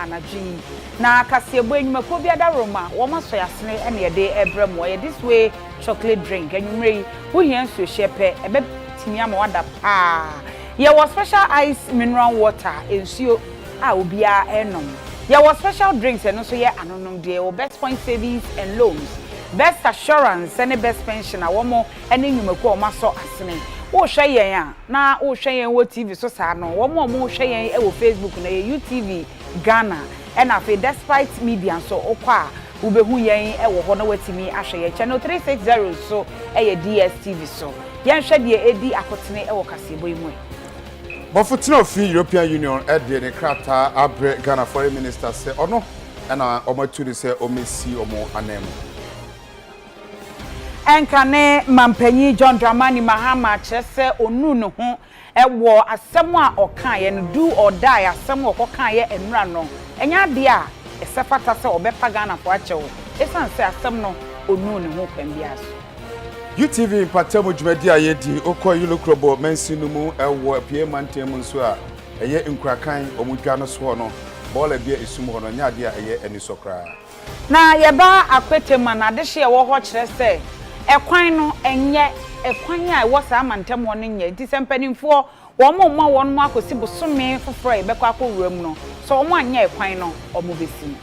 anaji na kasebo enyumako bi adaroma wo maso yasene ene ye de ebremo ye this way chocolate drink enyumre wo hia nsuo hyepe ebe timi ama wada pa ye was special ice mineral water ensuo a obia enom ye was special drinks eno so ye anonom de wo best point savings and loans best assurance and best pension awomo ene enyumako o maso asene wo hwe yen a na wo hwe yen wo TV so saa no wo mo hwe yen e wo Facebook na ye UTV Ghana and afi despite media so okwa wo behu yen e wo ho na watimi ahwe ye channel 360 so e ye DSTV so yen hwe de edi akotene e wo kasebo imu Bofutino of European Union Addo ne krata abre Ghana foreign minister say ono na omatu say omesi omo Anim Enkane mampanyi John Dramani Mahama chese onu no ho ewo asem a okan ye no do or die asem okokan ye enra no enya de a esefata se obepa Ghana fo achewo esan se asem no onu ne ho kwambia so UTV patamo djumadi ayedi okọ yulokrobo mensinu mu ewo apie mantem nso a eye nkrakan omudwa no so no bola bia esum ho no nya de a eye anisokra na yeba akwetema na de hye wo ho kire se ekwan no enye ekwan a wo sa amantem wo no nya ti sempanimfo wo mo won mo akosi bosome foforo e bekọ akowuram no so wo mo anya ekwan no o mo besi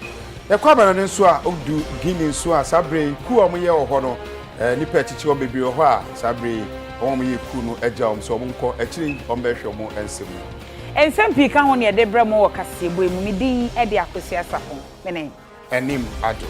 ekwa bana nso a odu gini nso a sabre ku o mo ye wo ho no nipa chichi o bebi ho a sabre o mo ye ku no agya o so mo nko akiri o mbehwe mo ensem ensempi ka ho ne de bremo wo kasebo emu mi din e de Akosua Sarpong menen Anim Addo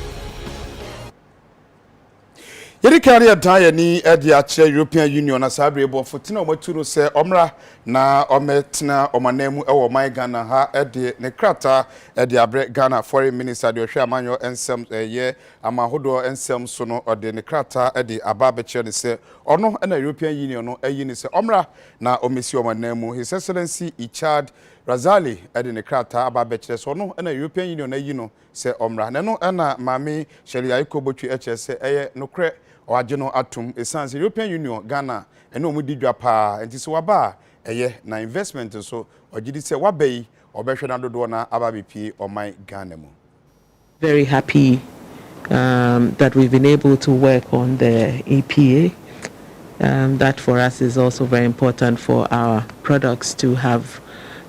Yeri kari adaya ni edi ache European Union na sabre bo fotina omatu se omra na ometna omanemu ewo my Ghana ha edi ne krata edi abre Ghana foreign minister de ohwe amanyo ensem ye amahodo ensem so no odi ne krata edi ababeche ne se ono na European Union no ayi ne se omra na omesi omanemu His Excellency Ichad Razali edi ne krata ababeche so no na European Union ayi no se omra ne no na mami Shelia Ikobotwi eche se eye nokre Wajeno atum esanse European Union Ghana eno mu didwa pa enti se waba eye na investment so ogidi se wabai obehwe na dodo na ababepi omai Ghana mu. Very happy that we've been able to work on the EPA. That for us is also very important for our products to have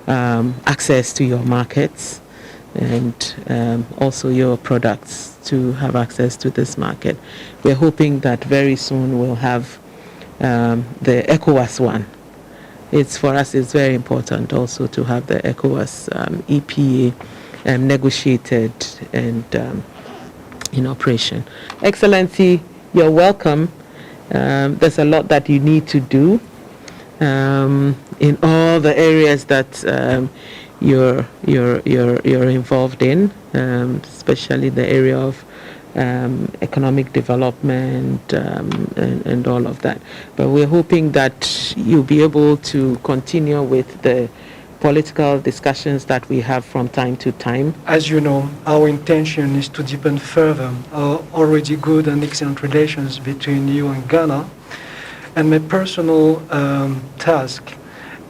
access to your markets and also your products to have access to this market. We're hoping that very soon we'll have the ECOWAS one. For us, it's very important also to have the ECOWAS EPA negotiated and in operation. Excellency, you're welcome. There's a lot that you need to do in all the areas that you're involved in, especially the area of economic development and all of that. But we're hoping that you'll be able to continue with the political discussions that we have from time to time. As you know, our intention is to deepen further our already good and excellent relations between you and Ghana. And my personal task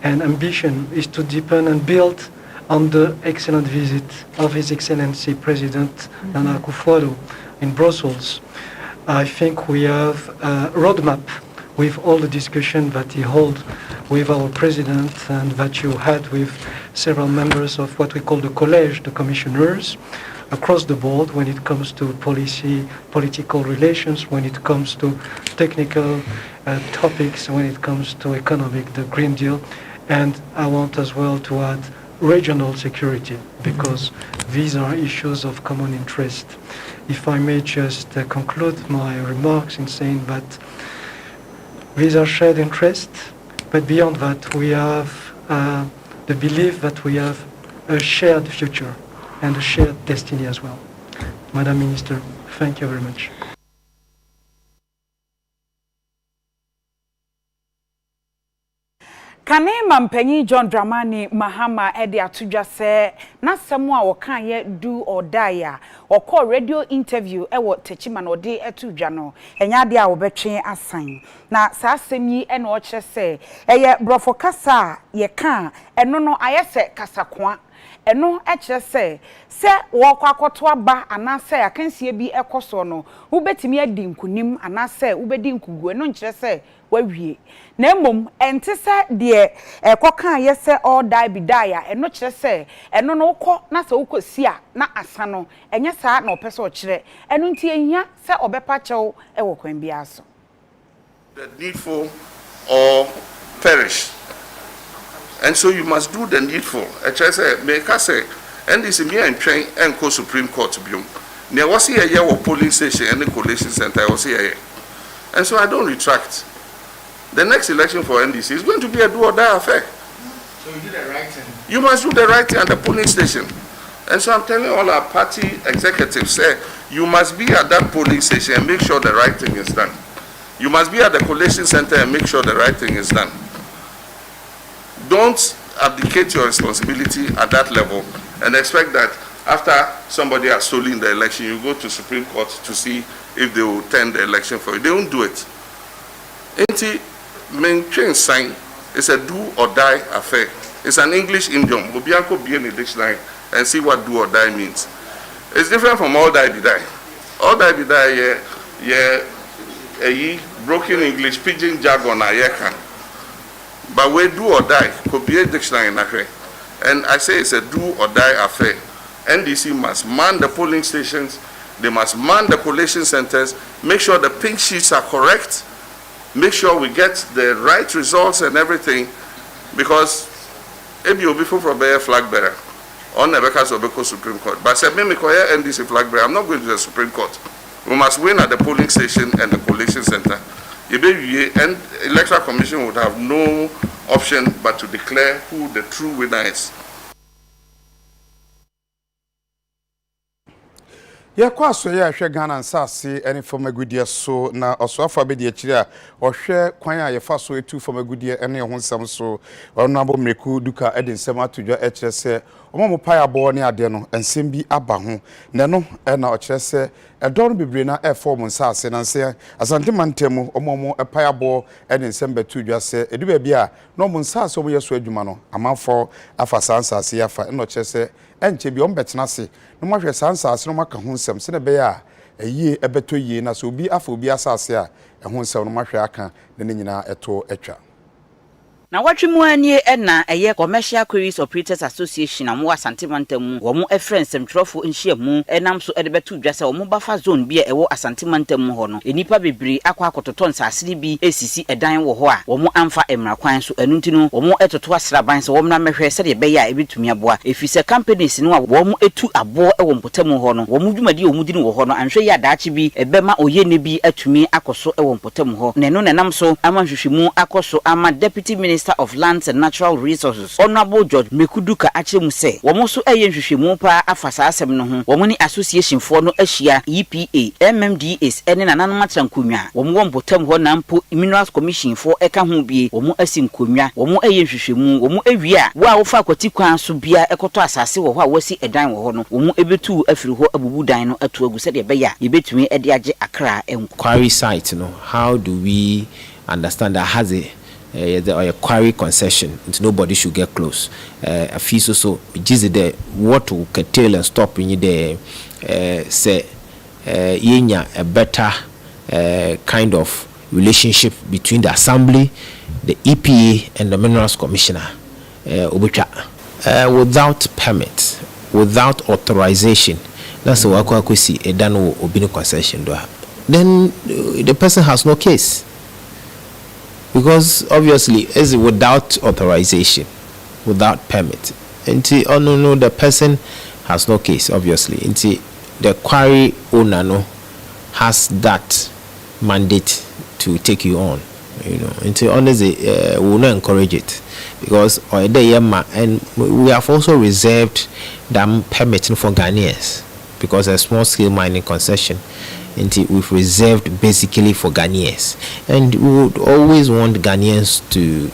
and ambition is to deepen and build on the excellent visit of His Excellency President Nana Akosua in Brussels. I think we have a roadmap with all the discussion that he held with our president and that you had with several members of what we call the college, the commissioners, across the board when it comes to political relations, when it comes to technical topics, when it comes to economic, the Green Deal. And I want as well to add regional security, because these are issues of common interest. If I may just conclude my remarks in saying that these are shared interests, but beyond that we have the belief that we have a shared future and a shared destiny as well. Madam Minister, thank you very much. Kane mampanyi John Dramani Mahama edi atudwa se na semu a wokan ye do or die a okọ radio interview ewo techima na odi etudwa no enya de a wobetwe asan na sa asem yi e na o kire se eye brofo kasa ye kan eno no ayese kasakoa eno ekyere se wokọ akoto aba anase akansie bi ekoso no wobetimi adi nkunim anase wobedi nkugu eno nkyere se wawie na emom ente se de ekokan ye se all die be die a eno kyere se eno no wokọ na se wokosi a na asa no enye saa na opese o kyere eno nti ehia se obepa kyew ewo kwan bia so the needful or perish. And so you must do the needful. I say, make us say, and this is me and train and go Supreme Court to be. There was here a year of polling station and the collation center. I was here. And so I don't retract. The next election for NDC is going to be a do or die affair. So you do the right thing. You must do the right thing at the polling station. And so I'm telling all our party executives, say, you must be at that polling station and make sure the right thing is done. You must be at the collation center and make sure the right thing is done. Don't abdicate your responsibility at that level and expect that after somebody has stolen the election, you go to Supreme Court to see if they will turn the election for you. They won't do it. Maintain sign is a do or die affair. It's an English idiom. Obianko be in the dictionary and see what do or die means. It's different from all die be die. All die be die, broken English, pidgin jargon, but we do or die, could be a dictionary in affair. And I say it's a do or die affair. NDC must man the polling stations, they must man the collation centers, make sure the pink sheets are correct, make sure we get the right results and everything, because if you'll be full from a flag bearer, on the because of the Supreme Court. But say, me NDC flag bearer, I'm not going to the Supreme Court. We must win at the polling station and the collation center. And Electoral Commission would have no option but to declare who the true winner is. Ya kwa so ya hwe Ghana nsase ene fom agudie so na oso afa be de akiri a ohwe kwan a ye fa so etu fom agudie ene ho nsam so ono abo mreku duka ede nsam atodwa ekire se omo pai abo ne ade no ensem bi aba ho ne no na okire se edon bibre na e form nsase na nse asante mantemu omo pai abo ede nsem betudwa se edu ba bi a no mo nsase omo yeso adwuma no amanfo afa sansase ya fa no okire se enche bi ombetena se no mahwe sansase no maka ho nsem se ne be ya eyie ebeto yie na so obi afa obi asase a ho nsem no mahwe aka ne nyina eto etwa na watwemu anie na eye Commercial Quarries Operators Association amwa Asantemantam wo mo efrensem trofo nhyiamu enam so ede betu dwase wo mo bafa zone bi ewo Asantemantam ho no enipa bebre akwa akototon sasere bi esisi edan wo ho a wo mo amfa emrakwan so enunti wo mo etoto asraban so wo mo na mehwe se de be ya ebetumi aboa efise companies no a wo mo etu abo ewo mpotam ho no wo mo dwumadi wo mo dini wo ho no anhwe ya daachi bi ebema oyene bi atumi akoso ewo mpotam ho neno nenam so amanhwehwemu akoso ama Deputy Minister of Lands and Natural Resources Honorable George Mekuduka achemu se wo mo so hwehwemu pa afasa asem no ho wo mo ni association for no ahia EPA MMDS ene nananom atrankonwa wo mo mpotam ho na mpo Minerals Commission for eka ho bie wo mo asinkonwa wo mo hwehwemu wo mo awie a wo a wo fa kwati kwan so bia ekoto asase wo ho a wasi edan wo ho no wo mo ebetu afiri ho abubu dan no atu agu se de be ya yebetumi ede age akra enko quarry site no how do we understand that has a quarry concession and nobody should get close a fee so just there what will curtail and stop in there say yenya a better kind of relationship between the assembly, the EPA and the Minerals Commissioner without permit, without authorization. That's what I see a done or been concession then the person has no case. Because obviously, as without authorization, without permit, no, the person has no case. Obviously, the quarry owner no has that mandate to take you on. Honestly, we will not encourage it because and we have also reserved them permitting for Ghanaians because a small scale mining concession. We've reserved basically for Ghanaians, and we would always want Ghanaians to,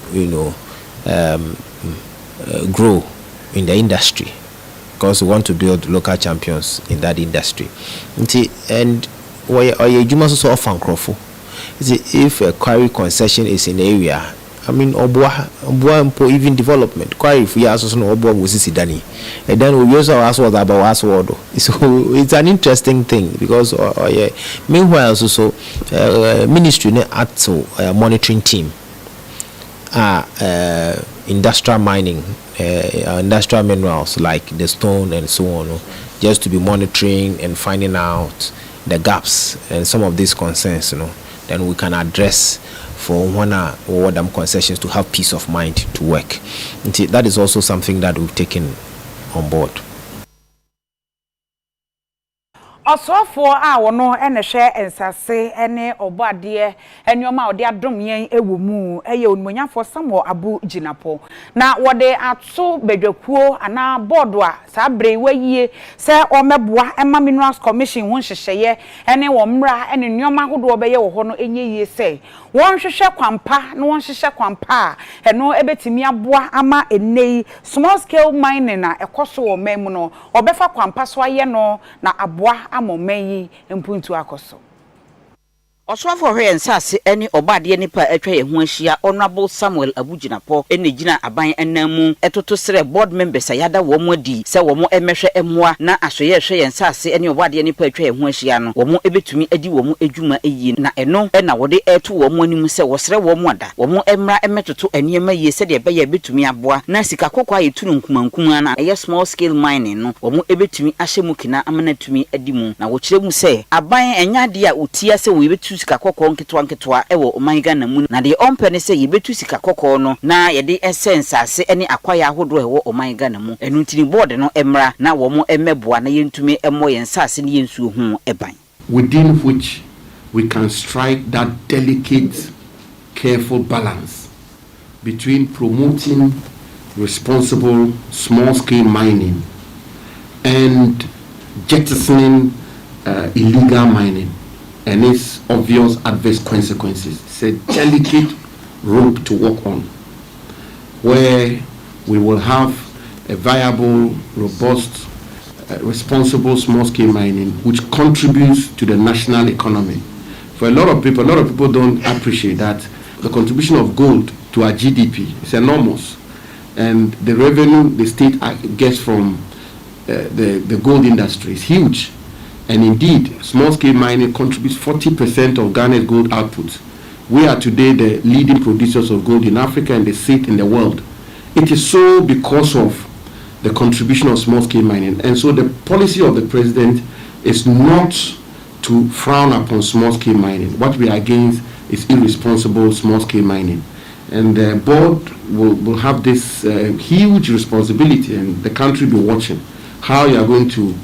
grow in the industry because we want to build local champions in that industry. And why you must also offer crofo. If a quarry concession is in an area I mean, Obua even development. Quite if we also know Obua Musisi Dani. And then we also ask what about Aswado. So it's an interesting thing because, yeah. Meanwhile, also, ministry at monitoring team. Industrial mining, industrial minerals like the stone and so on, just to be monitoring and finding out the gaps and some of these concerns, then we can address for one or them concessions to have peace of mind to work. And that is also something that we've taken on board. Osofo a wono ene hwe ensase ene obade enyoma ode adom yen ewo mu eye onmonyafo Samuel Abu Jinapo na wode ato bedwakuo ana board a sa bre wayie se omeboa ema minerals commission won hyehyeye ene wo mra ene nyoma hodo obeye wo ho no enyeye se won hwehwe kwampa na won hyehyɛ kwampa eno ebetimi aboa ama enei small scale mining na ekoso wo memu no obefa kwampa so aye no na aboa amomeyi empuntu akoso Oswafo hwe ensase eni obade nipa atwa ye ho ahia Honorable Samuel Abu Jinapo ene gina aban enamu etoto sere board members ayada wo mo adi se wo mo emehwe emoa na asoye hwe ensase eni obade nipa atwa ye ho ahia no wo mo ebetumi adi wo mo adwuma eyi na eno na wode eto wo mo anim se wo sere wo mo ada wo mo emra emetoto eniema yi se de be ye betumi aboa na sika kokwa ye tunu nkumankuma na eye small scale mining no wo mo ebetumi ahye mu kina amanatumi adi mu na wo kire mu se aban enyade a otia se wo yebetu sika kokko nketwa ewo omanga na mu na de ompene se yebetu sika kokko no na ye de essence ase ene akwaya ahodo ewo omanga na mu enu ntini board no emra na wo mo emeboa na yentumi emmo yensase ne yensuo hu eban within which we can strike that delicate careful balance between promoting responsible small scale mining and jettisoning illegal mining and its obvious adverse consequences. It's a delicate rope to walk on, where we will have a viable, robust, responsible small-scale mining, which contributes to the national economy. For a lot of people don't appreciate that the contribution of gold to our GDP is enormous, and the revenue the state gets from the gold industry is huge. And indeed, small-scale mining contributes 40% of Ghana's gold output. We are today the leading producers of gold in Africa and the sixth in the world. It is so because of the contribution of small-scale mining. And so the policy of the president is not to frown upon small-scale mining. What we are against is irresponsible small-scale mining. And the board will have this huge responsibility, and the country will be watching how you are going to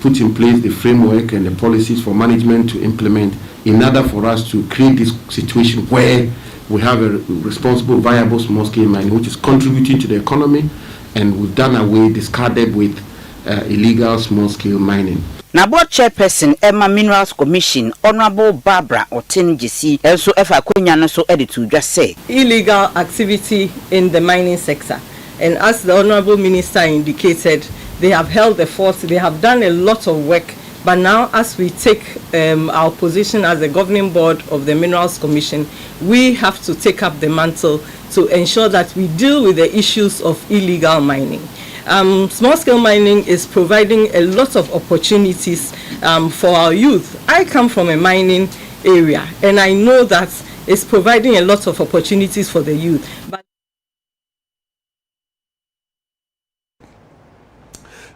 put in place the framework and the policies for management to implement in order for us to create this situation where we have a responsible, viable small-scale mining which is contributing to the economy, and we've done away, discarded with illegal small-scale mining. Na board chairperson Emma Minerals Commission Honorable Barbara Otenjisi also efa kwenya no so editu dwa say illegal activity in the mining sector, and as the Honorable Minister indicated, they have held the fort, they have done a lot of work, but now as we take our position as the governing board of the Minerals Commission, we have to take up the mantle to ensure that we deal with the issues of illegal mining. Small-scale mining is providing a lot of opportunities for our youth. I come from a mining area, and I know that it's providing a lot of opportunities for the youth. But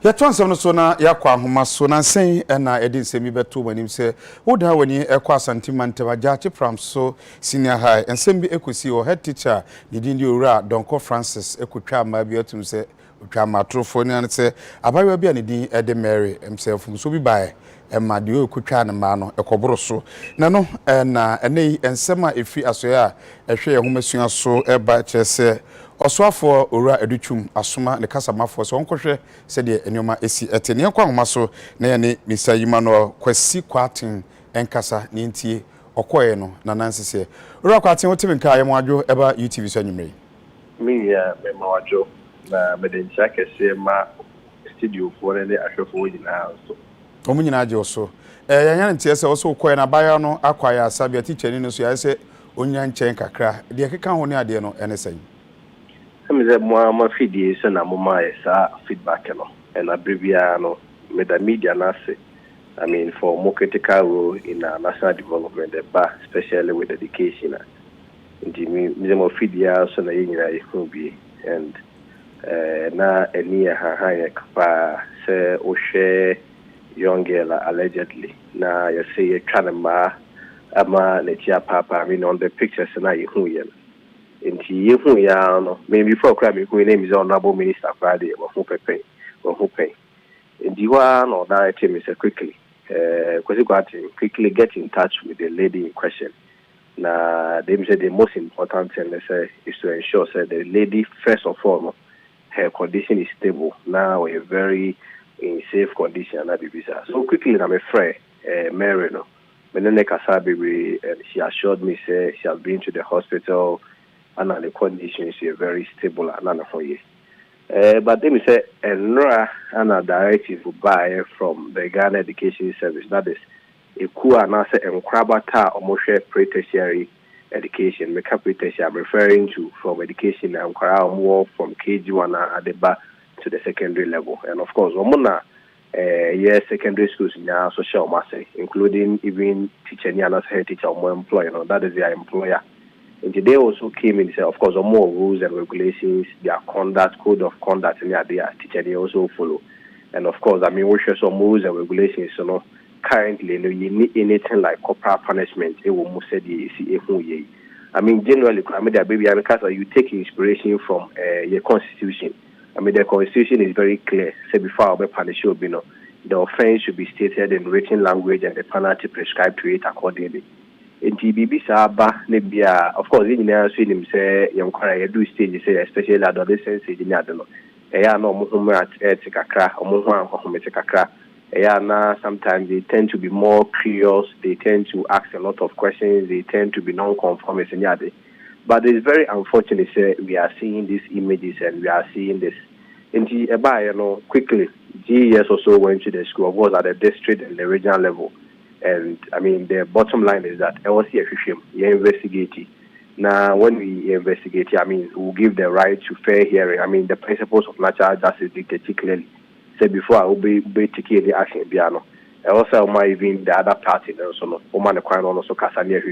ya twansem no so na yakwa ahoma so na sen na edin semi beto wanim se woda wani ekwa asantimantema jachi pram so senior high ensem bi ekosi o head teacher didin di owura Donko Francis ekotwa ma bi atum se otwa ma trofo ni an se abayo bi anidin ede Mary emsefum so bi bae ema de ekotwa na ma no ekoboro so na no na enei ensema efi asoya ehwe ye homasua so eba chese Oswafo ora educhum asoma ne kasamafo so onkohwe se de enoma esi etene kwa homa so na ye ne Mr. Emmanuel Kwasi Kwatin enkasa ne ntie okoye no na nansese ora Kwatin wotimi nka ayemo adwo eba UTV so anyimre me ya me mawadwo na medencha kese ma studio for ne ahwefo nyina so omunyina age so yanya ntie se so okoye na baya no akwaya asabia teacher ni no so ya se onya nchen kakra de keka ho ne ade no ene sen me say mo feed so na mo my feedback no and abrevia no me the media na say I mean for more critical role in national development especially with education me mo feed so na yinyina ihu bi and na eni ha kapa say o share young girl allegedly na you say you trying ma ama na tia papa I mean on the pictures na ihu ye nti yehu ya no me before cry me hu name is honorable minister Friday wo hu pepe nti wa no direct me say quickly quickly get in touch with the lady in question na they say the most important thing they say is to ensure say the lady first of all no, her condition is stable now a very in safe condition na bibisa so quickly na me friend Mary no menene kasa baby and she assured me say she has been to the hospital and the condition is very stable and for you but they say enra and a directive by from the Ghana Education Service that is a coup and answer and crabata or pre-tertiary education make up pre-tertiary I'm referring to from education and more from KG1 adeba to the secondary level and of course yes secondary schools now social mass including even teacher and teacher or employer that is their employer. And they also came in, of course, more rules and regulations, their conduct, code of conduct, and their teacher they also follow. And of course, I mean, we share some rules and regulations. So, no, currently, you need anything like corporal punishment. It will must say I mean, generally, I mean, baby, because you take inspiration from your constitution. I mean, the constitution is very clear. Say before I punish you, the offense should be stated in written language and the penalty prescribed to it accordingly. In TBB Saba, Nebia, of course, in the swim say, young Korea do stage, say, especially adolescents, in Addo. No Muhammad Etikakra, or Muhammad Etikakra. Sometimes they tend to be more curious, they tend to ask a lot of questions, they tend to be non-conformist in Yadi. But it's very unfortunate, say, we are seeing these images and we are seeing this. In the quickly, GES also went to the school, was at the district and the regional level. And I mean, the bottom line is that LC you investigate. Now, when we investigate, I mean, we'll give the right to fair hearing. I mean, the principles of natural justice dictate clearly. Say before I will be taking the action, piano. Also, might even the other party, also, woman, also Casania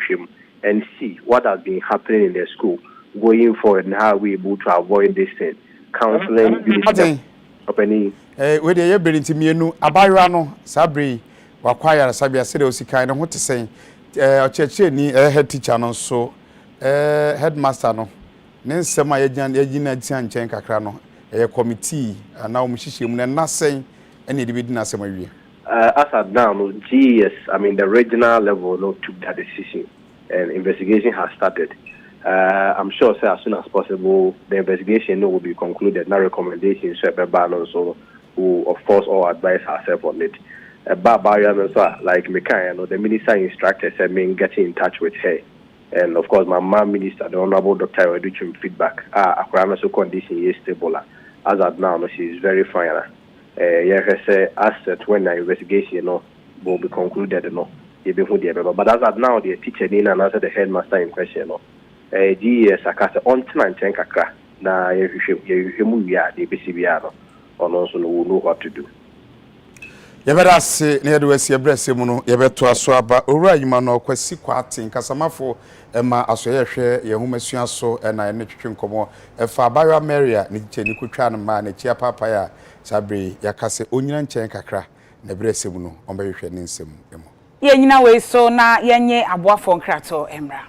and see what has been happening in the school going forward and how we able to avoid this thing. Counseling, opening. We dey able to mienu abaywa no sabre wakwaya sabia sede osikan no hote sen ocheche ni head teacher no so headmaster no ne nsem a yagina tian chen kakra no committee na omhihye mu na sen ene de bedi na asem awie as at now GS I mean the regional level no took that decision and investigation has started. I'm sure say as soon as possible the investigation will be concluded. Now recommendations so who of course all advise ourselves on it. Like Mekan, the minister instructed said me getting in touch with her. And of course my mom minister, the Honorable Dr. Addo feedback. Akurana so condition is stable. As at now, she is very fine. Say as when the investigation will be concluded but as at now the teacher in and answer the headmaster in question GES akase on tonight kakra na yehwehwemu wi a de besibia no ono so no know what to do. Yebeda se ne yedo asi ebrese mu no yebeto aso aba owura yima no kwasi kwaten kasamafo ema aso yehwe yehumasua so na ene twetwe nkomo efa Abawa Maria ne cheni kutwa no ma na chia papa ya sabre yakase onyina nchen kakra na brese mu no ombehwe ne nsem emo ye nyina we so na yenye aboafo nkrato emra.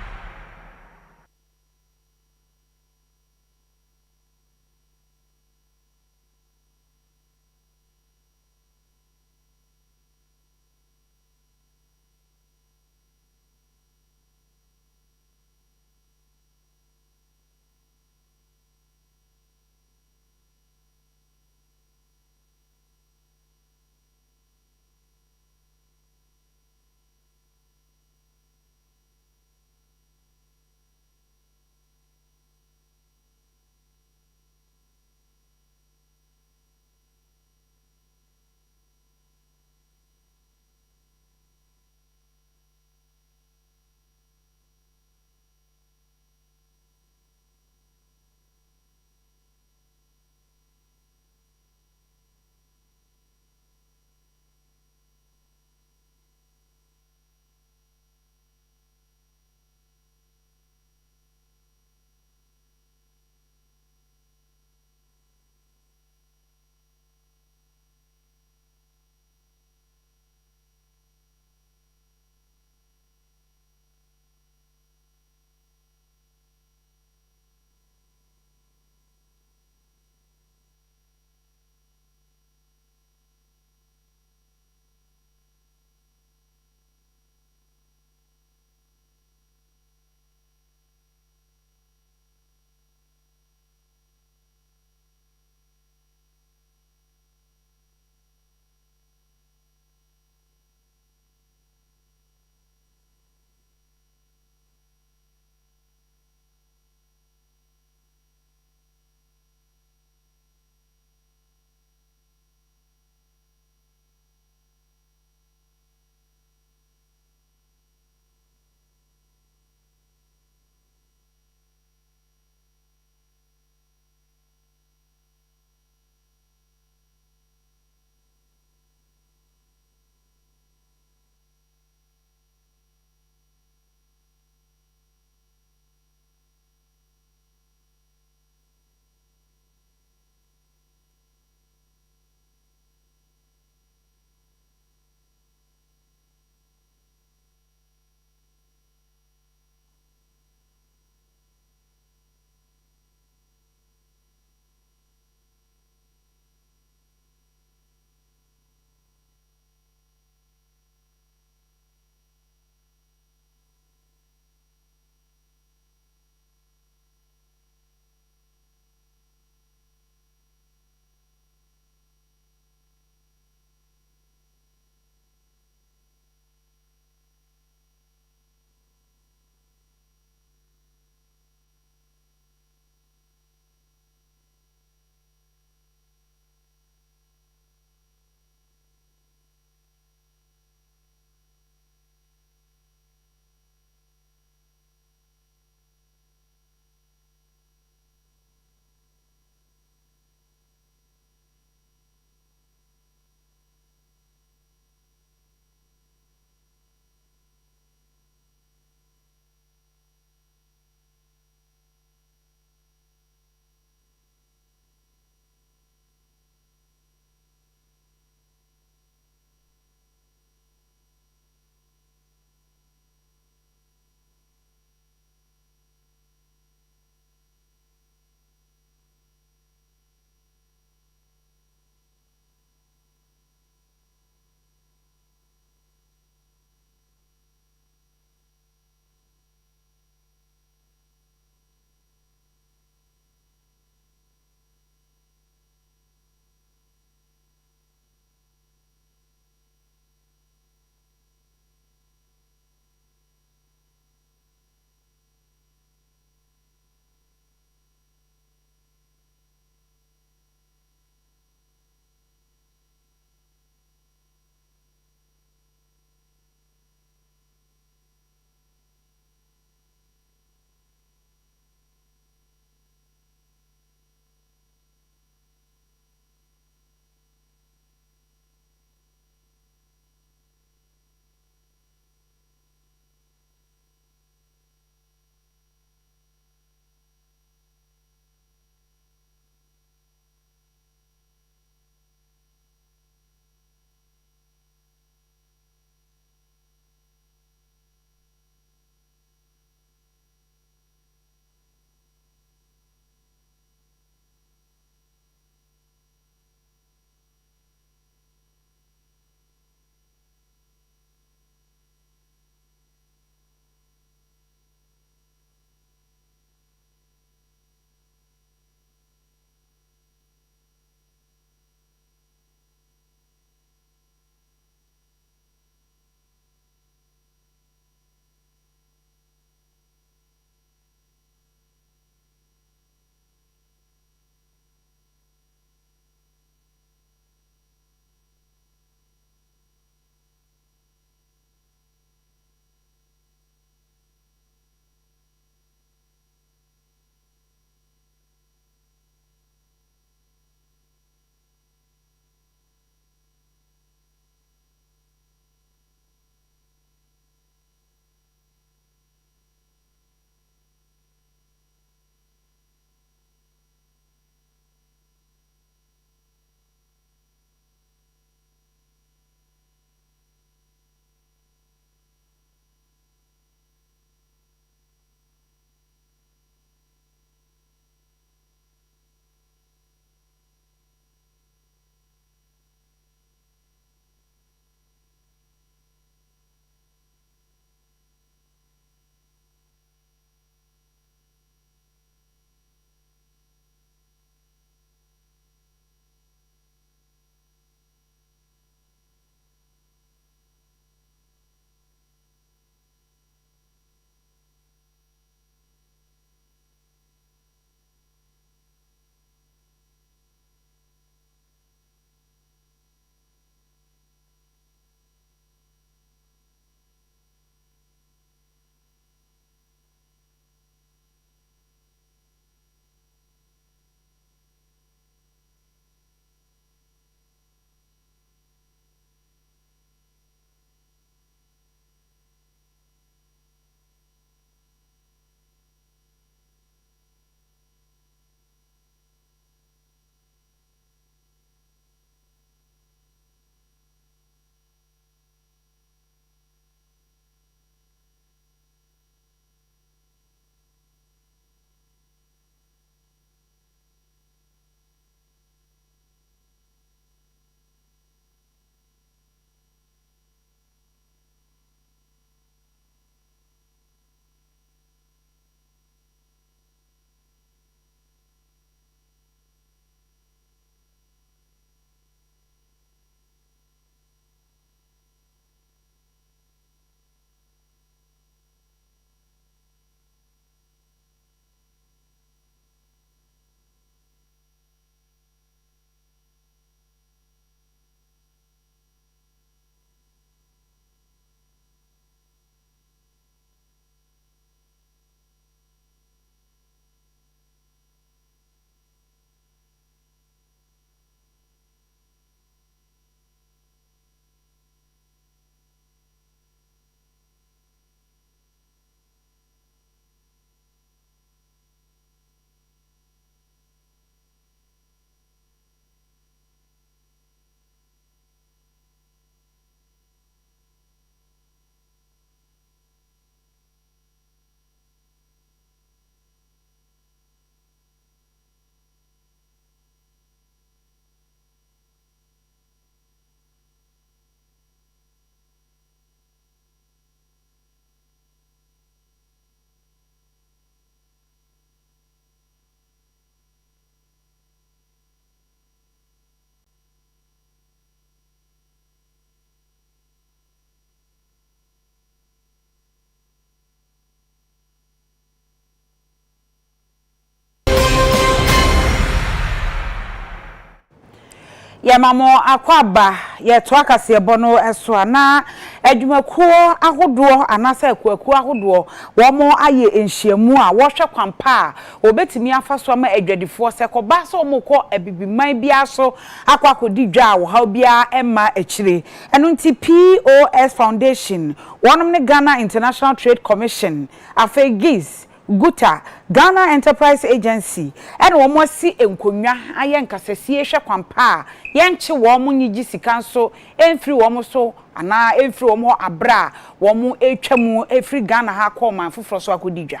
ya mamo akwaba ye to akase ebono eso ana adwumakuo ahodo anasa akuakuo ahodo wo mo aye enhyiamu a wo hwe kwampa obetimi afaso ma adwadifo se ko ba so mo ko abibiman bia so akwakodi dwa wo ha bia emma echire eno nti POS Foundation wonom ne Ghana International Trade Commission afegis Guta Ghana Enterprise Agency and womo si enkonwa aye nkasese hwe kwampa yenche womo nyigi sika nso emfiri womo so ana emfiri womo abra womo etwamu efiri Ghana ha ko man foforo so akodidwa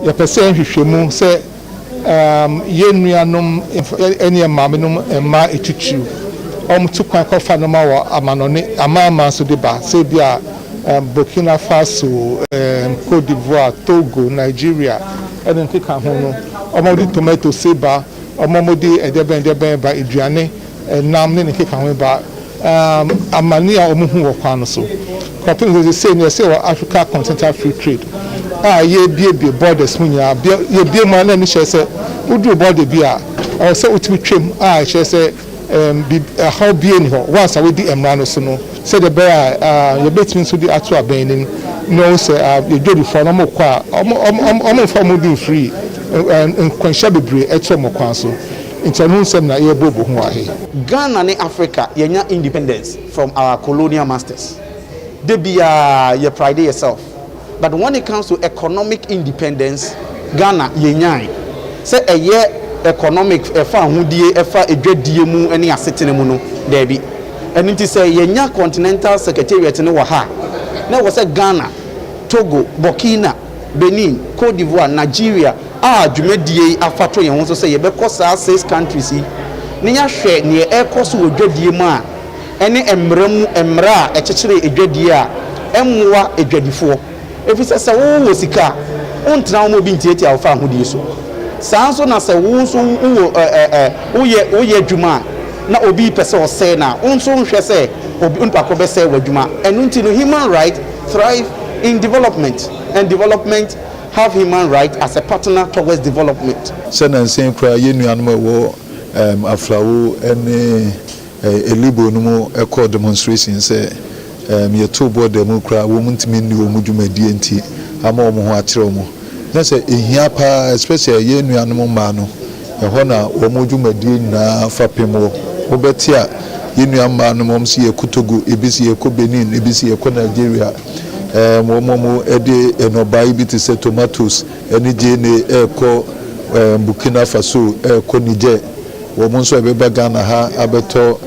ya pese hwehwemu se yenuanom ene maamenom ma etutu tukwan kofa no ma wo amanone amama so deba se bia Burkina Faso, Côte d'Ivoire, Togo, Nigeria, and then take a home. Omodi tomato seba, omodi edeben ba iduane, namne ne keka home ba amania omuhu wo kwano so. Company they say near say Africa Continental Free Trade. Ye bie borders munya, ye bie man na ni say udu border bia, or say utimi twem, say how bien ho once we di emrano so no say the bear you between so di atu abenin no say you do for no mo kwa omo for mo di free and kwansha bebre eto mo kwa so intanu nsem na ye bobo ho ahe Ghana and Africa yenya independence from our colonial masters they be your pride yourself but when it comes to economic independence Ghana yenya say a year economic efa ahudie efa edwadie mu ene asetene mu no da bi eno nti say yenya continental secretariat ne wo ha na wo say Ghana Togo Burkina Benin Côte d'Ivoire Nigeria dwumadie afato ye ho so say ye be kosa 6 countries ne nya hwe ne ekoso odwadie mu a ene emra ekekere edwadie a emwa edwadifo efise say wo sika ontena wo bi ntieti afa ahudie so sanso na se wonso uye dwuma na obi pese o se na wonso nhwe se obi unpako be se wadwuma enu nti no human right thrive in development and development have human right as a partner towards development sena nsen kra yenuanom wo aflawo ene elibo no mo eco demonstration se ye to border mu kra wo muntimi ni wo mudwumadie nti ama wo ho akere mo that's a hiapa especially yenuanom ma no eho na wo modwumadie na fapemo wo betia yenuamma no mom si ekutogo ebisi ekọ Benin ebisi ekọ Nigeria mo ede enobai bi te se tomatoes eni je ne ekọ Burkina Faso ekọ Niger wo mo nso ebeba Ghana ha abeto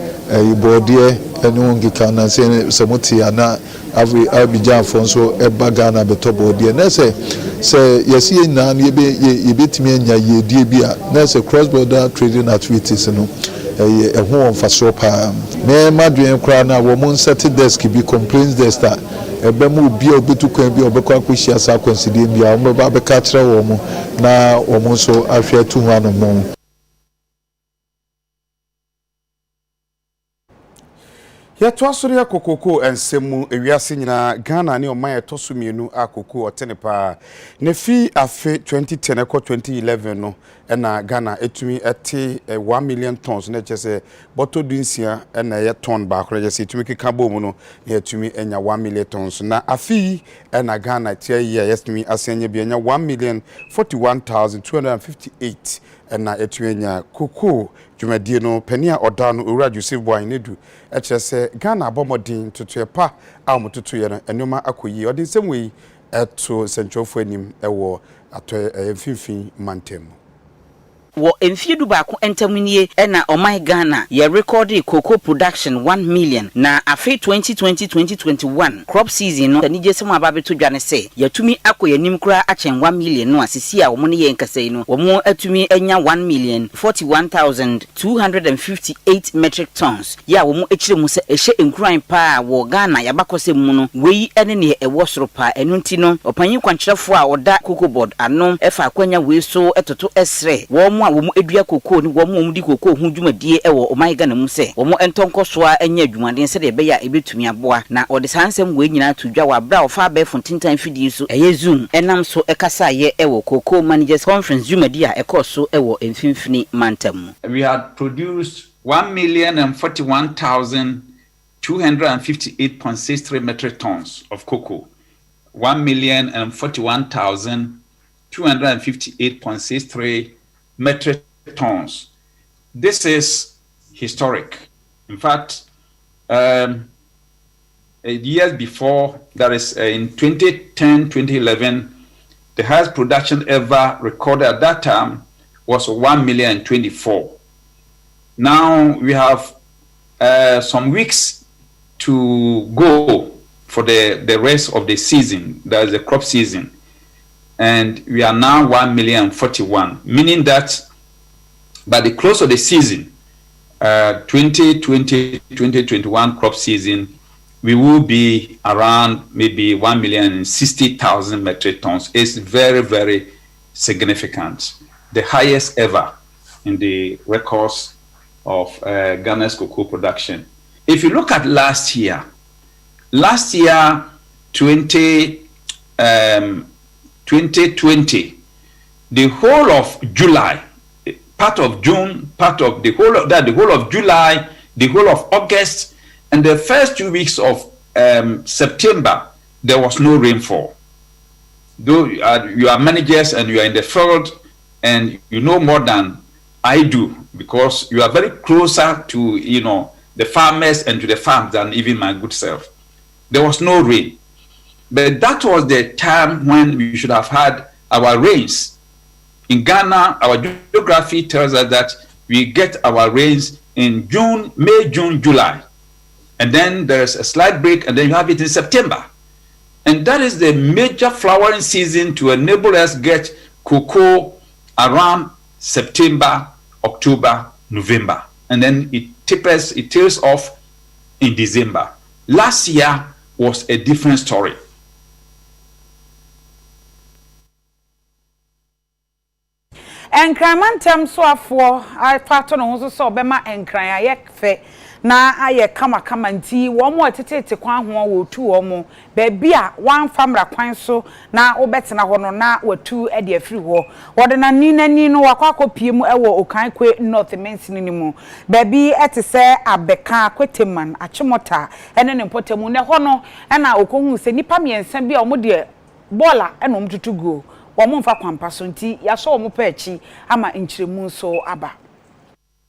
ibodie eni ngika na se moti ana avi Abidjan fonso eba Ghana beto bodie na se yesi na ye betimi anya ye die bia na se cross border trading activities no ho on faso pa me madwen kra na wo mon set desk bi complaints desk ta ebe mu bia obetu kwan bi obekwa akohia sa consider bia wo ba be ka kire wo mo na wo mo so ahwe tu ho anom ya to asori akokoko ensemu ewiase nyina Ghana ne oman etoso mienu akoko otenepa ne fi afe 2010 ko 2011 no na Ghana etumi ete 1 million tons na chese bottle dunsia na ye ton ba akora je se etumi keka bomu no na etumi enya 1 million tons na afi na Ghana tie ye yesumi asenye bi enya 1,41,258 na etumi enya koko dwumadie no pania odano owura Joseph Boy nedu echese Ghana abomodin tutuepa amotutuye no enoma akoyi odin semwe eto sentrofo anim ewo ato emfinfin mantem wo emfiedu ba ko entamunie na oman Ghana ye record cocoa production 1 million na afi 2020-2021 crop season no anije sema ababeto dwane se yatumi akoyanim kura achen 1 million no asisi a wo ne ye nkasai no wo atumi enya 1,41,258 metric tons ya wo ekire mu se ehye enkuran pa wo Ghana yabakose mu no wei ene ne ewo soro pa enu nti no opanyin kwankyerefo a oda cocoa board ano efa akwanya wei so etoto esre wo a wo mu edua koko ni wo mu di koko hu dwumadie ewo oman Ghana mu se wo mu entonkosoa enya dwumaden se de be ya ebetumi aboa na ode sansem we nyina to dwa wa bra ofa be fontintan fidi so eye zoom enam so ekasa ye ewo koko managers conference dwumadie a ekoso ewo emfinfini mantam. We had produced 1,041,258.63 metric tons of cocoa. 1,041,258.63 metric tons. This is historic. In fact, years before, that is in 2010, 2011, the highest production ever recorded at that time was 1,024,000. Now we have some weeks to go for the rest of the season, that is the crop season. And we are now 1,041,000, meaning that by the close of the season, 2020-2021 crop season, we will be around maybe 1,060,000 metric tons. It's very, very significant. The highest ever in the records of Ghana's cocoa production. If you look at last year, 2020, the whole of July, part of June, part of the whole of that, the whole of July, the whole of August, and the first 2 weeks of September, there was no rainfall. Though you are managers and you are in the field and you know more than I do, because you are very closer to, you know, the farmers and to the farms than even my good self. There was no rain. But that was the time when we should have had our rains. In Ghana, our geography tells us that we get our rains in June, May, June, July. And then there's a slight break, and then you have it in September. And that is the major flowering season to enable us get cocoa around September, October, November. And then it tails off in December. Last year was a different story. Enkran tem so afo I fato no so so obema enkran ayekfe na aye kama nti wo mo tetete kwan ho wo tu wo mo ba bia wan famra kwan so na obetena ho no na watu e de afiri ho wode na ni no wakakopie mu ewo okan kwe north mensini ni mu ba bi etese abeka kweteman achimota ene ne potemu ne ho no na okohu se nipa miensa bia omo de bola ene omtutu go Wamumfa kwampa so nti yaso omo pa achi ama nchiremu so aba.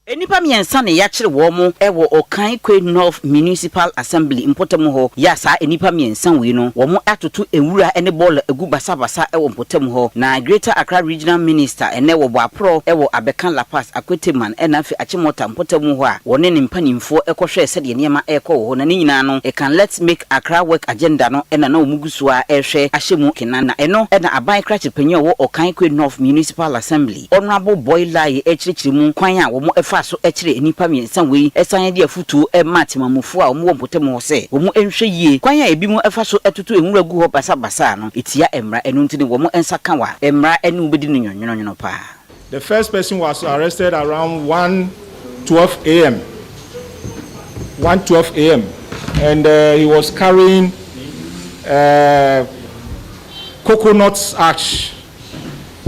Enipa miensa ne yakire wo mo ewo Okan Kwe North Municipal Assembly mpotemu ho yasa enipa miensa we no wo mo atoto ewura ene ball egu basabasa ewo mpotemu ho na Greater Accra Regional Minister ene wo boapro ewo Abekan Lapas Akweteman enafi achimota mpotemu ho a wone ne mpanimfo ekohwe ese de niema ekọ ho na nyina no e can let's make Accra work agenda no ena na omugusua ehwe ahyemu kinana eno ena aban krachi panyin wo Okan Kwe North Municipal Assembly honorable boylai echirichirimu kwan a wo mo so echire enipa miensa we esan de afutu e matemamufo a omo mpotemu ho se omo enhwe yie kwan a ebi mu efa so etutu enwura gu ho basabasa no etia emra enu ntini wo mo ensa kan wa emra enu bedi no nyonyono pa. The first person was arrested around 1:12 a.m. 1:12 a.m. and he was carrying coconut ash.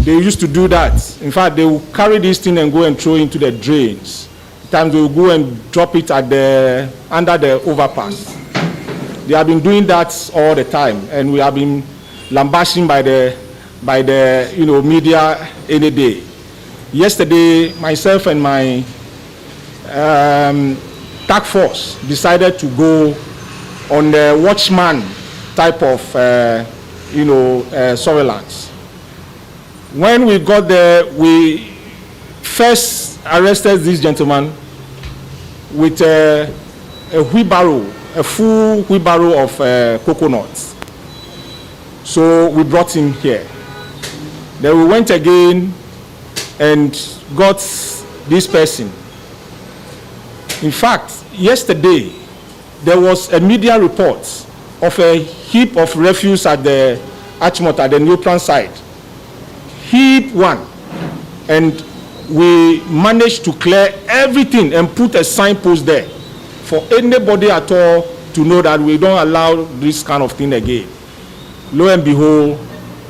They used to do that. In fact, they will carry this thing and go and throw into the drains. Sometimes they will go and drop it at under the overpass. They have been doing that all the time, and we have been lambasting by the media any day. Yesterday, myself and my task force decided to go on the watchman type of surveillance. When we got there, we first arrested this gentleman with a wheelbarrow, a full wheelbarrow of coconuts. So we brought him here. Then we went again and got this person. In fact, yesterday, there was a media report of a heap of refuse at the Achimota, at the Newplan side. Heap one, and we managed to clear everything and put a signpost there for anybody at all to know that we don't allow this kind of thing again. Lo and behold,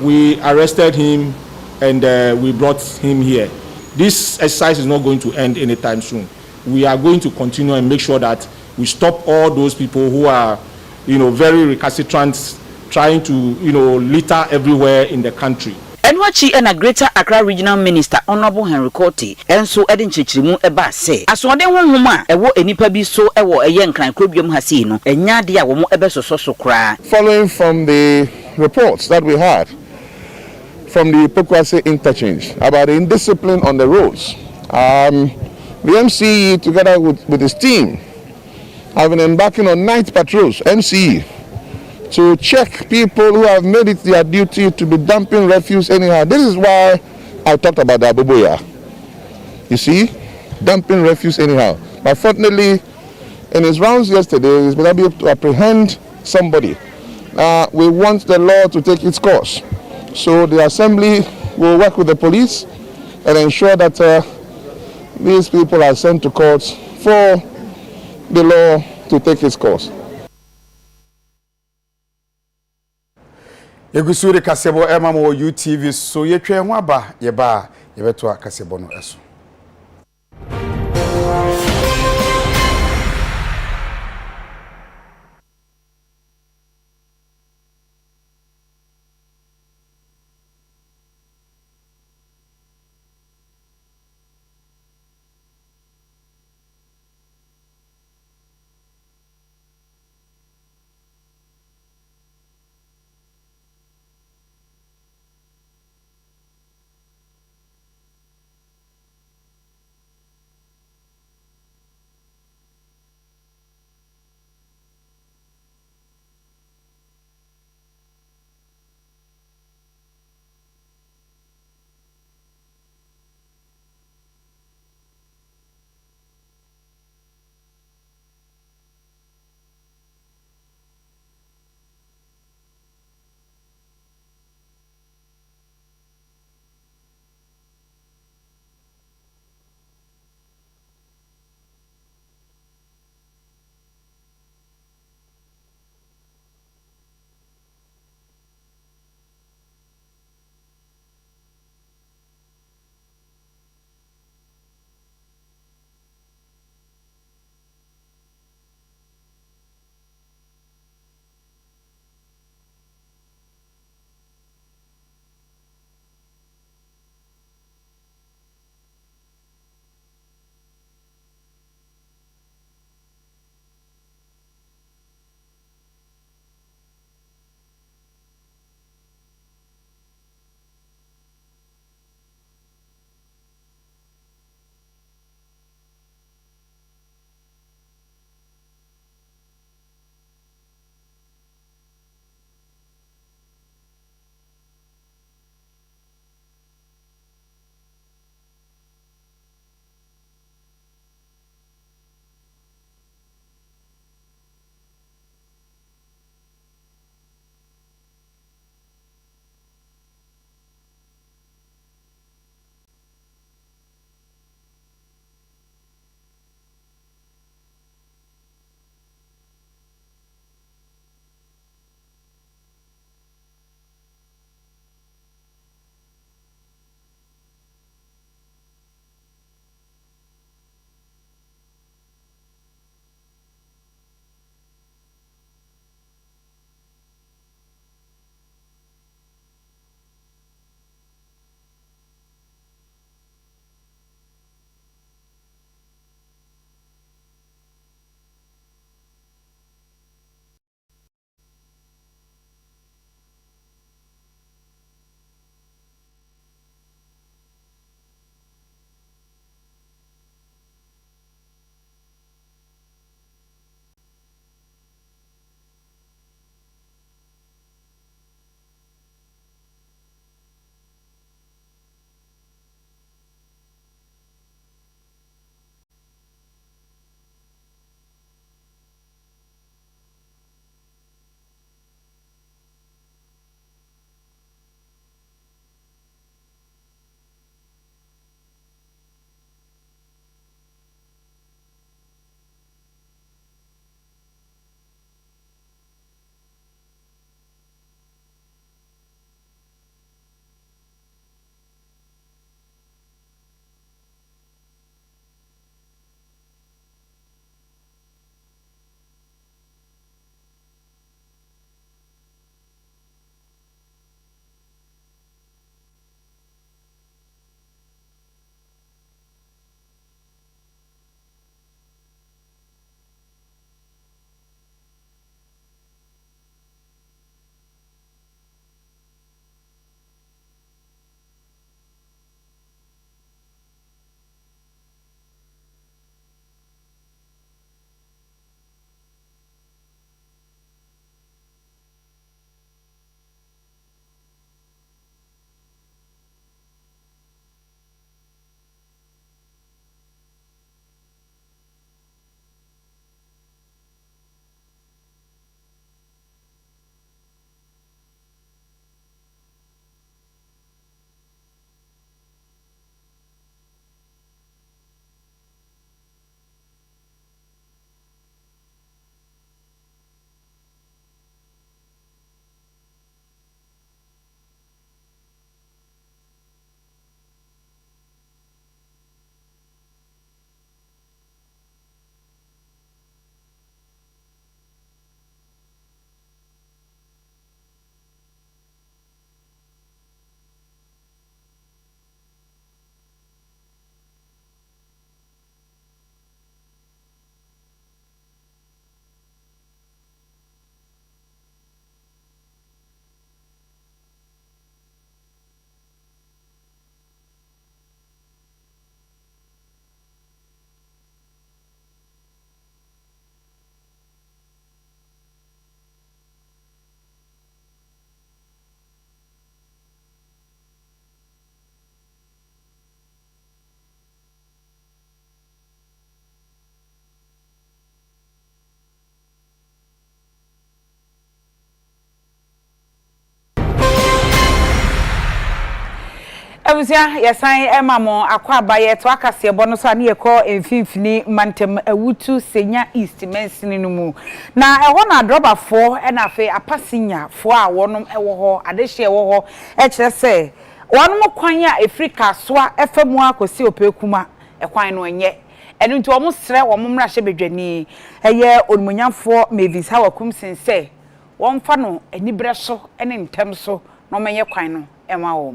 we arrested him and we brought him here. This exercise is not going to end anytime soon. we are going to continue and make sure that we stop all those people who are, very recalcitrant, trying to, litter everywhere in the country. Enwachi and a Greater Accra Regional Minister Honorable Henry Cote enso edin chichirimu eba se asode honhoma ewo enipa bi so ewo eyenkran krobiom hasi no enya de a wo mo ebe soso kra. Following from the reports that we had from the Pokwase interchange about the indiscipline on the roads, the MCE together with his team have been embarking on night patrols, MCE, to check people who have made it their duty to be dumping refuse anyhow. This is why I talked about the Abubuya. You see, dumping refuse anyhow. But fortunately, in his rounds yesterday, he's been able to apprehend somebody. We want the law to take its course. So the assembly will work with the police and ensure that these people are sent to courts for the law to take its course. Yegusuri kasebo emamo UTV so yetwe ho aba yeba yebeto kasebo no eso. Abusia yesan emamo akwa abaye to akase ebo no so ani ekọ emfimfini mantem awutu senya east mensini no mu na eho na drobafo na afi apasinya fo a wonom ewo ho adehye ewo ho e kire se wonom kwan a Afrika soa efemu akosi opekuma ekwan no enye enu nti omo sre omo mra hye bedwani eye onumunyafo Mavis Hawakum sense wonfa no anibre so ene ntem so no menye kwan no ema wo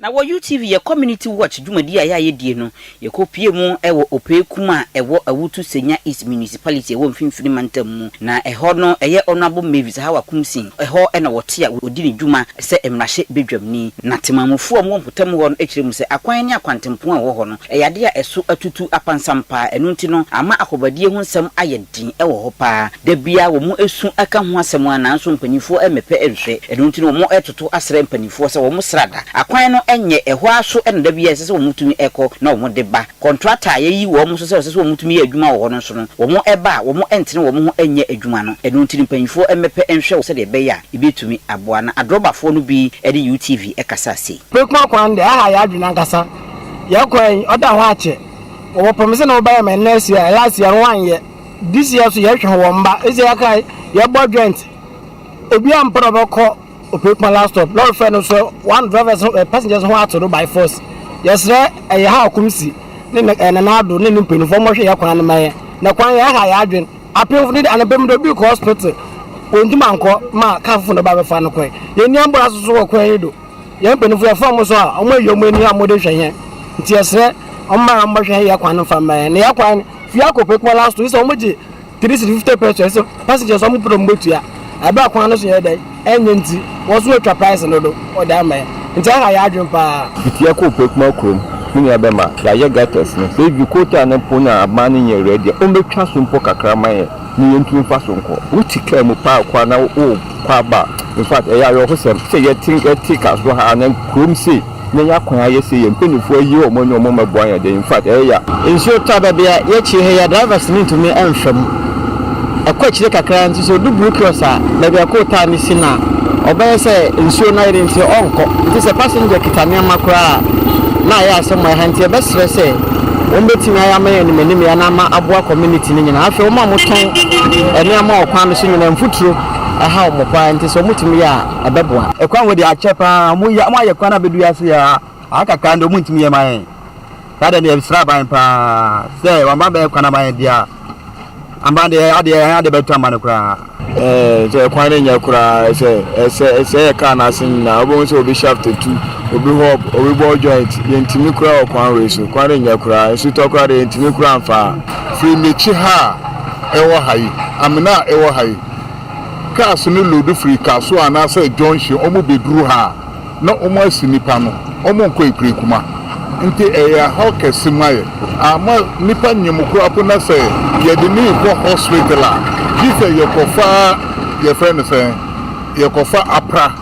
na wo UTV ye community watch dwumadi a ye die no ye kopie mu ewo opekuma ewo awutu senya East municipality ewo mfimfini mantam mu na eho no eye honorable Mavis Hawakum sin eho na wote a odi ne dwuma se emrahye bedwamni na temamufo mu mpotam ho no ekire mu se akwan ne akwantempon a wo ho no eyade a eso atutu apansampa enu nti no ama akobadie hu nsem ayedin ewo ho pa da bia wo mu esu aka ho asem ana nso mpanifo emepe ehwe enu nti no mo etoto asere mpanifo se wo mu srada akwan no enye eho aso enda bia sese wo mutumi eko na wo de ba contractor yeyi wo mu so sese wo mutumi ye adwuma wo no so no wo mo eba wo mo entene wo mo ho enye adwuma no enu nti mpanifo emepe enhwe wo se de be ya ibetumi aboa na adrobafo no bi ede UTV ekasa se pekwa kwan de aha ya adwuna nkasa ya kwan oda ho ache wo promise na wo ba me next year last year one year this year so ye hwe wo mba ese ya kai ye bo joint obi am probako opekma last stop lord friend so one drivers passengers who are to by force yes e ha akumsi ne na Addo ne mpinfo mo hwe ya kwan na maye na kwan ya ha ya adwen apem ni anabem do bi hospital onduma nko ma kafu no ba be fa no kwan ye ni ambra so so kwan edo ye mpinfo ya fa mo so a omo yom ani amode hwe ye nti yes omma mo hwe ya kwan no fa maye ne ya kwan fi akopekma last stop so omo ji 350 pesos so passengers omo promote ya aba kwan no so ye dai enye nti woso atwa price no do o da ma nti aha ya adwen pa bitia ko pekuma krom ni abema ya ye gates no so bi kota na pona amane nye ready o betwa so mpo kakra man ni yentu fa so nko utika mu pa kwa na o kwa ba in fact ya yo ho sem se ye think etika so ha na krom si na ya kwan aye se ye mpenifo ayi o mo nyomo mabuan ya de in fact ya insure tada bia ye chi he ya drivers ni to me anhwam akwachire kakra nti so du blue cross a na bia kota ni sina obey say nsuo na ire nti onko nti se passenger kitania makra na ya asem ma hantie be sere say won betimi aya ma ya ni ya na ma aboa community ni nyina afi o ma moton ene ama okwan no so nyina mfuturo aha o mokwa nti so mutimi ya abeboa ekwan we de achepa mo ya kwan abedu ya se ya akaka ndo mutimi ya man kada ni ebsra ban pa say wa ma be kwan ban dia ambande ade betu amane kura je kwan nya kura se ka na sin na obo so obi shaft tu obi hob obi ball joint yentimi kura okwan we so kwan nya kura so to kura yentimi kura amfa free mechi ha ewo hayi amina ewo hayi ka so no load free ka so ana say junction omo beduru ha na omo asinipa no omo nko ikure kuma nti eya how kesimaye ama nipa nyemukro apo na say ye de ni ko hospital a gife ye kofa ye friend say ye kofa apra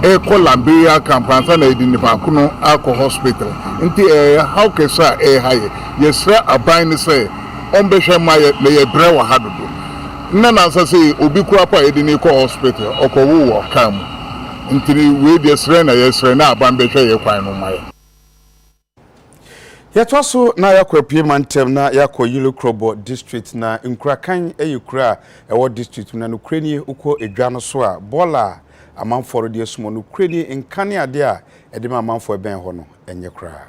e ko Liberia campansa na edi nipa kuno akọ hospital nti eya how kesa haye ye sra aban ni say ombehwe maye le ye bre wa hadodo na say obi kura pa edi ni ko hospital okowo wo kam nti we de sra na ye sra na aban behwe ye kwan no maye Yatwaso na yakwa Piemantem na yakwa Yilo Krobo district na Nkurakan eyikura ewo district na nukreni uko edwa no so a bola amanforo de sumo nukreni nkane ade a edema amanfo ben ho no enye kura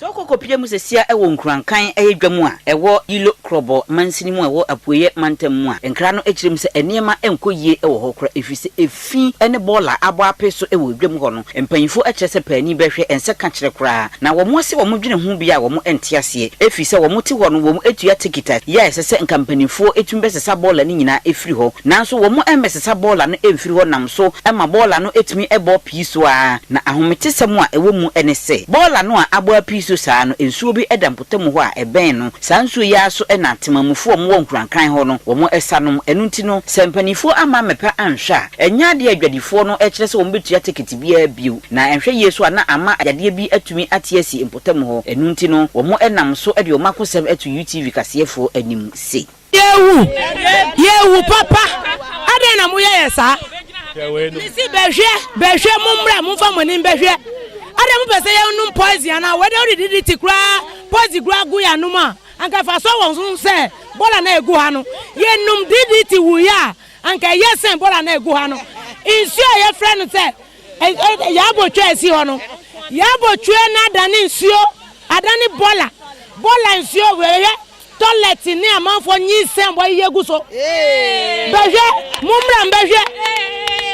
so kokopie mu sesia ewo Nkrankan eyedwamu a ewo Yilo Krobo mansini mu ewo apoye mantem mu a nkra no ekirem se enema enkoyie ewo ho kura efise efi ene bola abo apeso ewo edwam ho no empanyifo ekirese pani behwe ense ka kire kura na wo mo se wo mo dwene hu bia wo mo entiase efise wo mo ti ho no wo mo etua ticket ya esese nkampanifo etumbe sesa bola ni nyina efiri ho nanso wo mo emesesa bola no emfiri ho nam so ema bola no etumi ebo piso a na ahometesem a ewo mu ene se bola no a abo apiso saa no ensuo bi edampotem ho a eben no sanso ya so na temamufo mo Nkrankan ho no wo mo esanom enu nti no sempanifo ama mepa anhwa enya de adwadifo no ekire se wo betua ticket bia biu na enhwe yesu ana ama ayade bi atumi atiasi impotem ho enu nti no wo mo enam so ede o makosem etu UTV kasefo anim se yewu papa ade na mo yesa nisi behwe mumra mumfa monim behwe Adam pese ye num poison na we dey did it kra poison kra gu ya num a anka fa so won so say bola na egu ha no ye num did it wu ya anka ye sen bola na egu ha no insuo ye friend say ya bo twa esi ho no ya bo twa na adani nsuo adani bola nsuo we toilet ni amanfo nyi sen boy yegu so beje mumra beje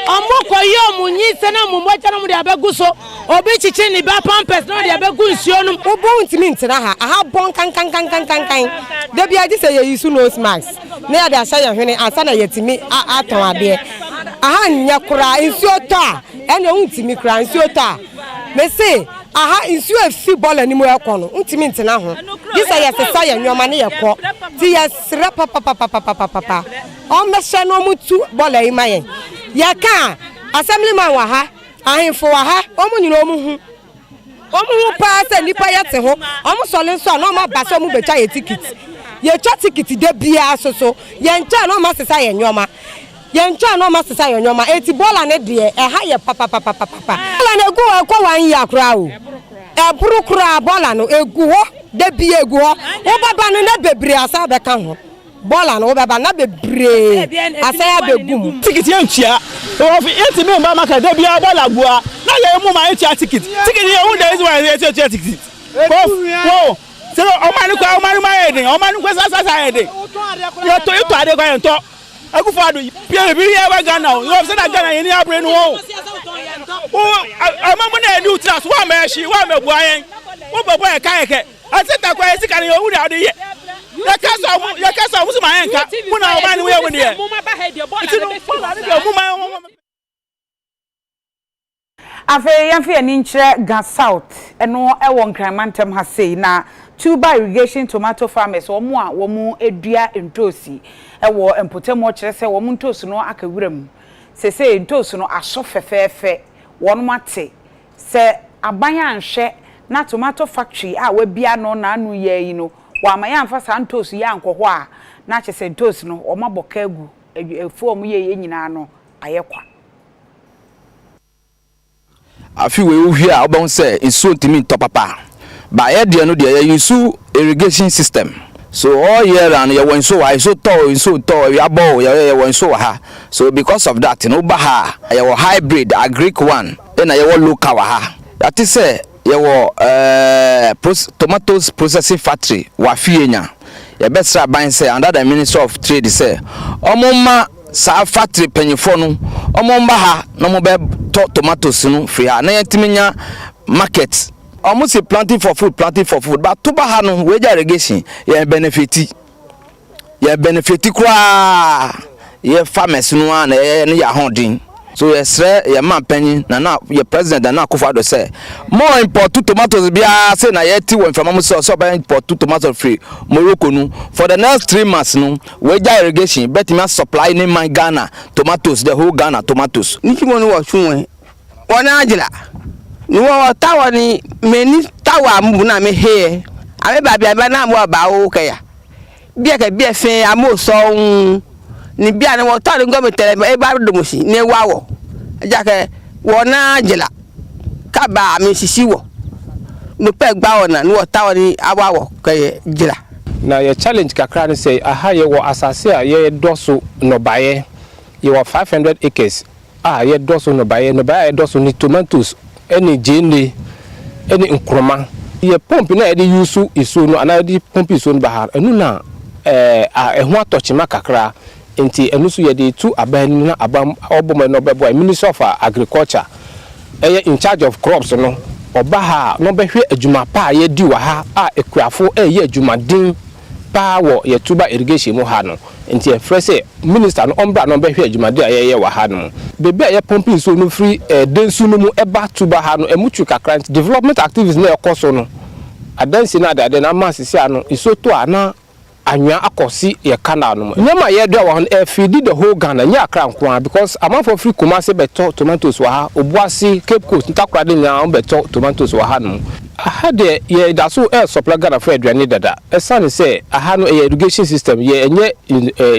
omoko yo munyi sen na mumocha na mu de abegu so obi chichi ni ba pampers na de abegu nsuo no obo ntimi ntina ha aha bon kan de bia ji say ye isu nose mask na ya de asha ye hwene asa na yetimi aton ade aha nya kura nsuo ta ene untimi kura nsuo ta me say aha nsuo afi bola ni mu ekono ntimi ntina ho ji say ye sesa ye nyoma na ye ko ti ye sra papa o me hye no mutu bola yi mayen ye ka assemblyman wa ha ahemfo wa ha omu nyina omu hu pa se nipa yete ho omu sole nso na ma ba so mu becha ye ticket ye cha ticket de bia so ye ncha na ma sesa ye nyoma eti bola ne de e ha ye papa bola na egu ko wan ya kra o e buru kra bola no egu ho de bia egu ho wo baba no na bebre asa be ka ho bola no wo baba na bebre asa ya begum ticket ye ntia o fi eti me mba maka de bia bola bua na ye mu ma eti ticket ye who there is one eti ticket ko se o mani ma edin o mani kwa sasa edin ye to ito ade kwa ento Akufo-Addo pie bi ye wa Ghana o yo se na Ghana ye ni abre no o amamu na edi utras wa ma eshi wa ma bua yen wo bobo e ka eke aseta kwa esi kan ye wu da de ye ya kasa mu se ma yen ka mu na o ba ni we woni ye mu ma ba he de bola afe yamfe ani nkyere Ga South eno ewo nkramantem ha sei na tuber irrigation tomato farmers womu edua ntosi ewo empotemo kire se womu ntosi no akawuram sese ntosi no aso fefefe wonu mate se abanya anhwe na tomato factory a wabia no na anu ye yi no wa amanya amfa sa ntosi ya nkoho a na chese ntosi no omaboka agu efu omu ye nyina no ayekwa afi we uhia obon say isu ntimi ntopapa ba ye de no de ye isu irrigation system so all year round ye won so wa so to ya bo ye won so ha so because of that no ba ha ye wo hybrid agric one na ye wo local wa ha that is say ye wo tomatoes processing factory wa fienya ye besra ban say under the Ministry of Trade say omoma sa factory penyefo no omomba ha no mo be tomatoes no free ha na yetiminya market almost planting for food but to ba ha no we irrigation ye benefit kwa ye farmers no na ye ya hodin so yes ye man penny na ye president na Akosua say more import tomatoes bia say na ye ti won from am so buy import tomatoes free Morocco no for the next 3 months no we irrigation bet me supply in my Ghana tomatoes the whole Ghana tomatoes niki mo no wa chunwe wona agila ni wo tawa ni meni tawa mbu na me he abe ba na mo ba wo kaya bia ka bia fe amo so ni bia ni wo tawa ngo me tele e ba do musi ni wawo aja ke wona agila ka ba mi sisi wo no pe gba wona ni wo tawa ni awawo kaya jila na ye challenge kakra ni say aha ye wo asase a ye doso no baye ye wo 500 acres ye doso no baye ye doso ni tomatoes any jene any nkroma ye pump na ye dey use iso no ana dey pump iso no bahar enu na ehu atochima kakra enti enu so ye dey tu aban na abam obom no bebo Ministry of Agriculture in charge of crops no obaha no behwe adwuma pa ye di wa ha ekuafo ye adwuma din pa wo ye tuber irrigation mu ha no enti e frese minister no ombra no behwe adwuma din ye wa ha no bebe ye pumping so no free densu no mu eba tuber ha no emutu kakra development activities na ekoso no adansi na ade na masisi ano isoto ana anwa akosi ye canal no nyama ye do wa feed the whole Ghana nya akra nko because amount for free Kumasi beto tomatoes wa ha obuasi Cape Coast ntakura de nya beto tomatoes wa ha no aha de ye da so supply Ghana for aduane dada esane say aha no irrigation system ye enye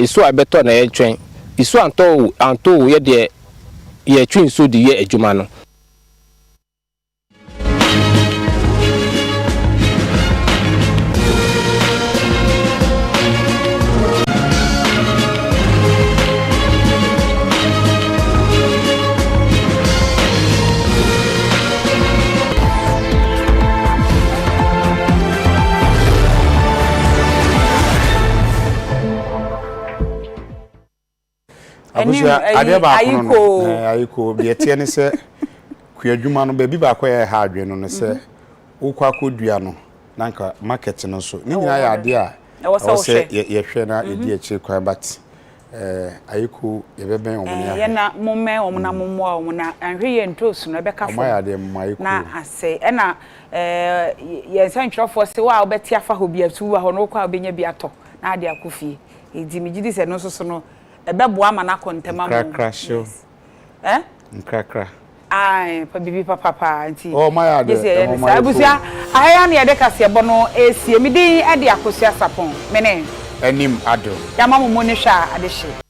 iso abeto na ye twen iso anto ye de ye twin so de ye adwuma no Akosua ade ba kono ayiko bi etie ne se kuadwuma no ba bi ba koye ha adwe no se ukwa kodua no nanka market no so ni nyina ya ade a se ye hwe na edi echi kwan but ayiko ye beben omuna ye na momme omuna mommo omuna anhwe ye ntosu no be ka fo na ase na ye santwofo se wa obeti afa ho bi atu wa ho no kwa obenya bi ato na ade akofie edi migidi se no so no ebebo ama na kontema mo nkrakra ai pa bibi papa nti oh my god abusia aya na ye de kase ebo no esie mi din ade Akosua Sarpong mene Anim Addo ya mamu mo ne hwa ade hye